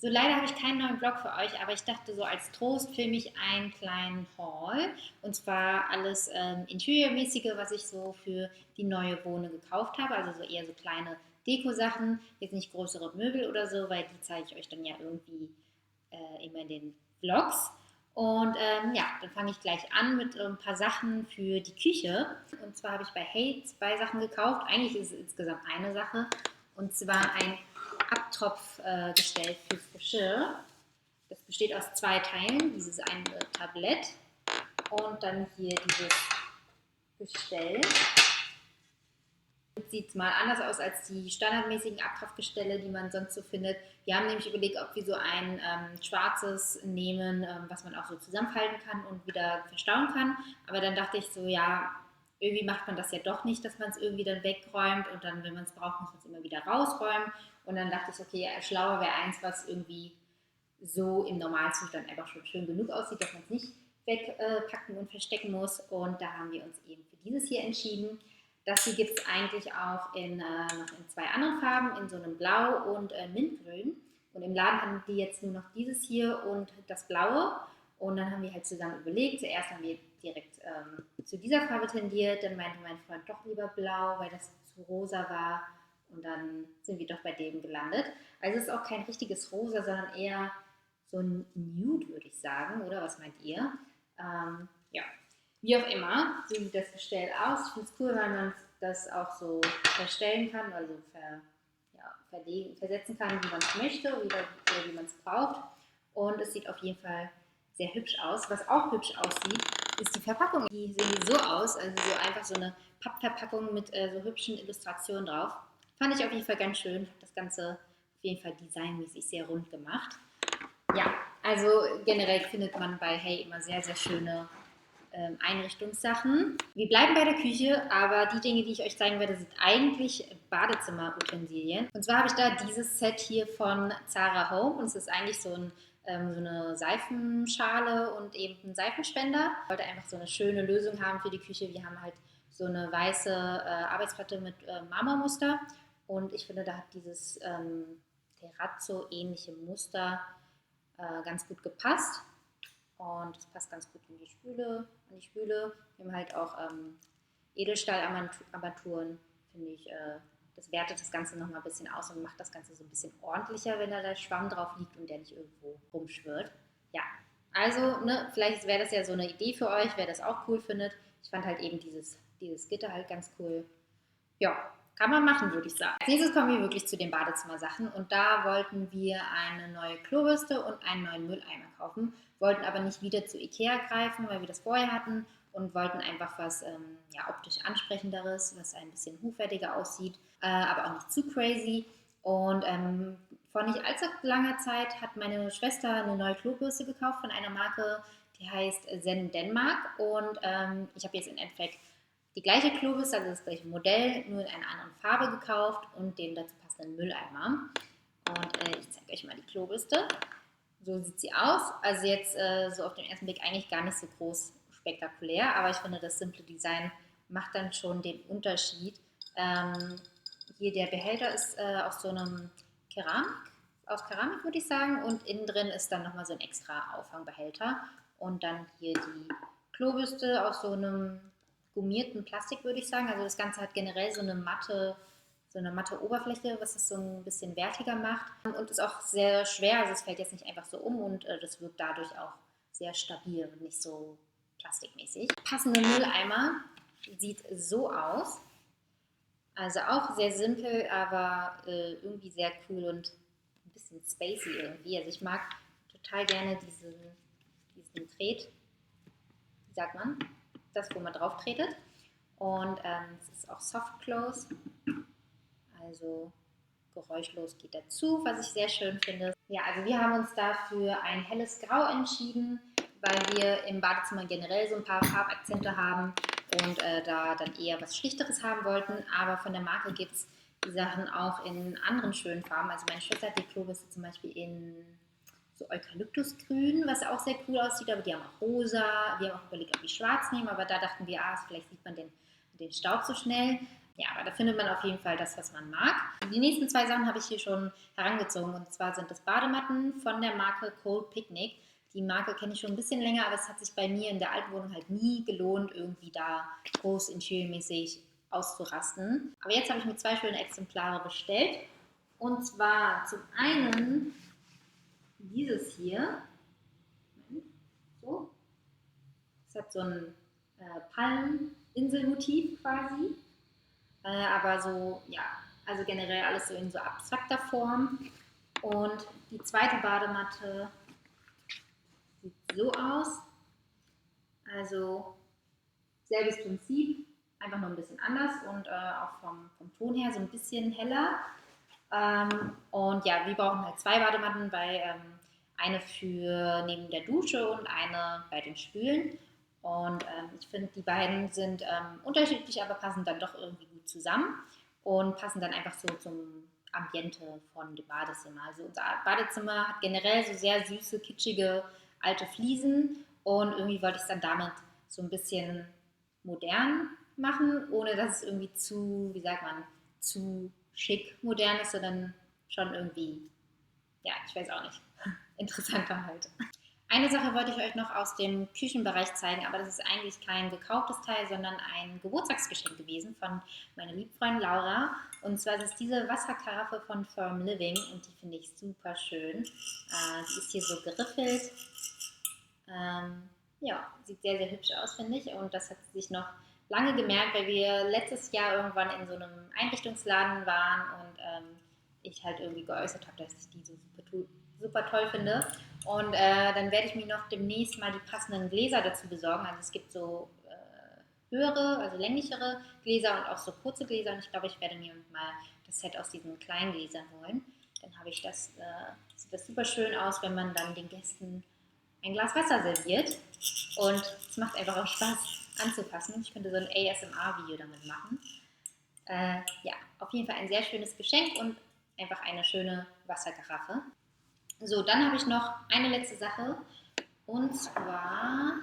So, leider habe ich keinen neuen Vlog für euch, aber ich dachte, so als Trost filme ich einen kleinen Haul. Und zwar alles Interiormäßige, was ich so für die neue Wohnung gekauft habe. Also so eher so kleine Deko-Sachen, jetzt nicht größere Möbel oder so, weil die zeige ich euch dann ja irgendwie immer in den Vlogs. Und ja, dann fange ich gleich an mit ein paar Sachen für die Küche. Und zwar habe ich bei Hey 2 Sachen gekauft. Eigentlich ist es insgesamt eine Sache. Und zwar ein Abtropfgestell fürs Geschirr. Das besteht aus 2 Teilen. Dieses eine Tablett und dann hier dieses Gestell. Sieht mal anders aus als die standardmäßigen Abtropfgestelle, die man sonst so findet. Wir haben nämlich überlegt, ob wir so ein schwarzes nehmen, was man auch so zusammenfalten kann und wieder verstauen kann. Aber dann dachte ich so, ja, irgendwie macht man das ja doch nicht, dass man es irgendwie dann wegräumt und dann, wenn man es braucht, muss man es immer wieder rausräumen. Und dann dachte ich, okay, schlauer wäre eins, was irgendwie so im Normalzustand einfach schon schön genug aussieht, dass man es nicht wegpacken und verstecken muss. Und da haben wir uns eben für dieses hier entschieden. Das hier gibt es eigentlich auch noch in 2 anderen Farben, in so einem Blau und Mintgrün. Und im Laden haben die jetzt nur noch dieses hier und das Blaue. Und dann haben wir halt zusammen überlegt. Zuerst haben wir direkt zu dieser Farbe tendiert. Dann meinte mein Freund doch lieber Blau, weil das zu rosa war. Und dann sind wir doch bei dem gelandet. Also es ist auch kein richtiges Rosa, sondern eher so ein Nude, würde ich sagen. Oder was meint ihr? Ja, wie auch immer, so sieht das Gestell aus. Ich finde es cool, weil man das auch so verstellen kann, also versetzen kann, wie man es möchte oder wie man es braucht. Und es sieht auf jeden Fall sehr hübsch aus. Was auch hübsch aussieht, ist die Verpackung. Die sehen so aus, also so einfach so eine Pappverpackung mit so hübschen Illustrationen drauf. Fand ich auf jeden Fall ganz schön. Hat das Ganze auf jeden Fall designmäßig sehr rund gemacht. Ja, also generell findet man bei Hey immer sehr, sehr schöne Einrichtungssachen. Wir bleiben bei der Küche, aber die Dinge, die ich euch zeigen werde, sind eigentlich Badezimmerutensilien. Und zwar habe ich da dieses Set hier von Zara Home und es ist eigentlich so eine Seifenschale und eben ein Seifenspender. Ich wollte einfach so eine schöne Lösung haben für die Küche. Wir haben halt so eine weiße Arbeitsplatte mit Marmormuster und ich finde, da hat dieses Terrazzo-ähnliche Muster ganz gut gepasst. Und das passt ganz gut in die Spüle, an die Spüle. Wir haben halt auch Edelstahlarmaturen, finde ich. Das wertet das Ganze nochmal ein bisschen aus und macht das Ganze so ein bisschen ordentlicher, wenn da der Schwamm drauf liegt und der nicht irgendwo rumschwirrt. Ja, also ne, vielleicht wäre das ja so eine Idee für euch, wer das auch cool findet. Ich fand halt eben dieses Gitter halt ganz cool. Ja, kann man machen, würde ich sagen. Als nächstes kommen wir wirklich zu den Badezimmersachen und da wollten wir eine neue Klobürste und einen neuen Mülleimer kaufen, wollten aber nicht wieder zu Ikea greifen, weil wir das vorher hatten und wollten einfach was ja, optisch ansprechenderes, was ein bisschen hochwertiger aussieht, aber auch nicht zu crazy. Und vor nicht allzu langer Zeit hat meine Schwester eine neue Klobürste gekauft von einer Marke, die heißt Zen Denmark und ich habe jetzt im Endeffekt die gleiche Klobürste, also das gleiche Modell, nur in einer anderen Farbe gekauft und den dazu passenden Mülleimer. Und ich zeige euch mal die Klobürste. So sieht sie aus. Also jetzt so auf den ersten Blick eigentlich gar nicht so groß spektakulär, aber ich finde, das simple Design macht dann schon den Unterschied. Hier der Behälter ist aus so einem aus Keramik würde ich sagen, und innen drin ist dann nochmal so ein extra Auffangbehälter. Und dann hier die Klobürste aus so einem gummierten Plastik, würde ich sagen. Also das Ganze hat generell so eine matte Oberfläche, was es so ein bisschen wertiger macht. Und ist auch sehr schwer, also es fällt jetzt nicht einfach so um und das wirkt dadurch auch sehr stabil und nicht so plastikmäßig. Passende Mülleimer sieht so aus. Also auch sehr simpel, aber irgendwie sehr cool und ein bisschen spacey irgendwie. Also ich mag total gerne diesen Tret, wie sagt man, das, wo man drauf tretet. Und es ist auch Soft Close, also geräuschlos geht dazu, was ich sehr schön finde. Ja, also wir haben uns dafür ein helles Grau entschieden, weil wir im Badezimmer generell so ein paar Farbakzente haben und da dann eher was Schlichteres haben wollten. Aber von der Marke gibt es die Sachen auch in anderen schönen Farben. Also meine Schwester hat die Klobürste zum Beispiel in so Eukalyptusgrün, was auch sehr cool aussieht, aber die haben auch rosa. Wir haben auch überlegt, ob wir schwarz nehmen, aber da dachten wir, vielleicht sieht man den Staub so schnell. Ja, aber da findet man auf jeden Fall das, was man mag. Die nächsten 2 Sachen habe ich hier schon herangezogen. Und zwar sind das Badematten von der Marke Cold Picnic. Die Marke kenne ich schon ein bisschen länger, aber es hat sich bei mir in der alten Wohnung halt nie gelohnt, irgendwie da groß interiormäßig auszurasten. Aber jetzt habe ich mir 2 schöne Exemplare bestellt. Und zwar zum einen dieses hier. So. Es hat so ein Palmeninselmotiv quasi. Aber so, ja, also generell alles so in so abstrakter Form. Und die zweite Badematte sieht so aus. Also selbes Prinzip, einfach nur ein bisschen anders und auch vom Ton her so ein bisschen heller. Und ja, wir brauchen halt 2 Badematten, weil eine für neben der Dusche und eine bei den Spülen. Und ich finde, die beiden sind unterschiedlich, aber passen dann doch irgendwie gut zusammen und passen dann einfach so zum Ambiente von dem Badezimmer. Also unser Badezimmer hat generell so sehr süße, kitschige alte Fliesen und irgendwie wollte ich es dann damit so ein bisschen modern machen, ohne dass es irgendwie zu, wie sagt man, zu schick modern ist, sondern schon irgendwie, ja, ich weiß auch nicht, interessanter halt. Eine Sache wollte ich euch noch aus dem Küchenbereich zeigen, aber das ist eigentlich kein gekauftes Teil, sondern ein Geburtstagsgeschenk gewesen von meiner Liebfreundin Laura. Und zwar ist es diese Wasserkaraffe von Firm Living und die finde ich super schön. Die ist hier so geriffelt. Ja, sieht sehr, sehr hübsch aus, finde ich. Und das hat sie sich noch lange gemerkt, weil wir letztes Jahr irgendwann in so einem Einrichtungsladen waren und ich halt irgendwie geäußert habe, dass ich die so super, super toll finde. Und dann werde ich mir noch demnächst mal die passenden Gläser dazu besorgen. Also es gibt so höhere, also länglichere Gläser und auch so kurze Gläser. Und ich glaube, ich werde mir mal das Set aus diesen kleinen Gläsern holen. Dann habe ich das, sieht das super schön aus, wenn man dann den Gästen ein Glas Wasser serviert. Und es macht einfach auch Spaß anzufassen. Ich könnte so ein ASMR-Video damit machen. Ja, auf jeden Fall ein sehr schönes Geschenk und einfach eine schöne Wasserkaraffe. So, dann habe ich noch eine letzte Sache. Und zwar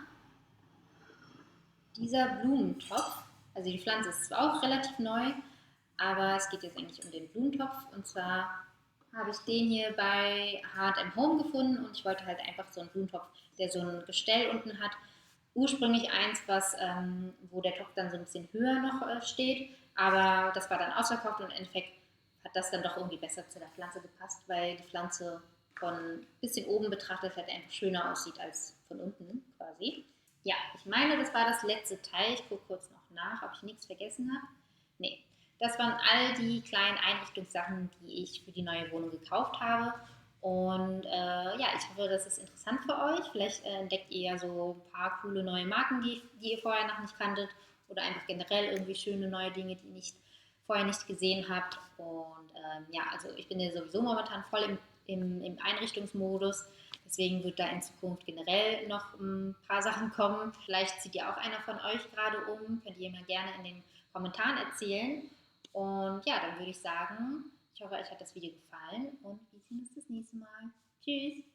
dieser Blumentopf. Also die Pflanze ist zwar auch relativ neu, aber es geht jetzt eigentlich um den Blumentopf. Und zwar habe ich den hier bei H&M Home gefunden und ich wollte halt einfach so einen Blumentopf, der so ein Gestell unten hat. Ursprünglich eins, wo der Topf dann so ein bisschen höher noch steht, aber das war dann ausverkauft und im Endeffekt hat das dann doch irgendwie besser zu der Pflanze gepasst, weil die Pflanze von ein bisschen oben betrachtet halt einfach schöner aussieht als von unten quasi. Ja, ich meine, das war das letzte Teil. Ich gucke kurz noch nach, ob ich nichts vergessen habe. Nee, das waren all die kleinen Einrichtungssachen, die ich für die neue Wohnung gekauft habe. Und ja, ich hoffe, das ist interessant für euch. Vielleicht entdeckt ihr ja so ein paar coole neue Marken, die ihr vorher noch nicht kanntet. Oder einfach generell irgendwie schöne neue Dinge, die ihr vorher nicht gesehen habt. Und ja, also ich bin ja sowieso momentan voll im Einrichtungsmodus. Deswegen wird da in Zukunft generell noch ein paar Sachen kommen. Vielleicht zieht ja auch einer von euch gerade um. Könnt ihr mir gerne in den Kommentaren erzählen. Und ja, dann würde ich sagen, ich hoffe, euch hat das Video gefallen und wir sehen uns das nächste Mal. Tschüss!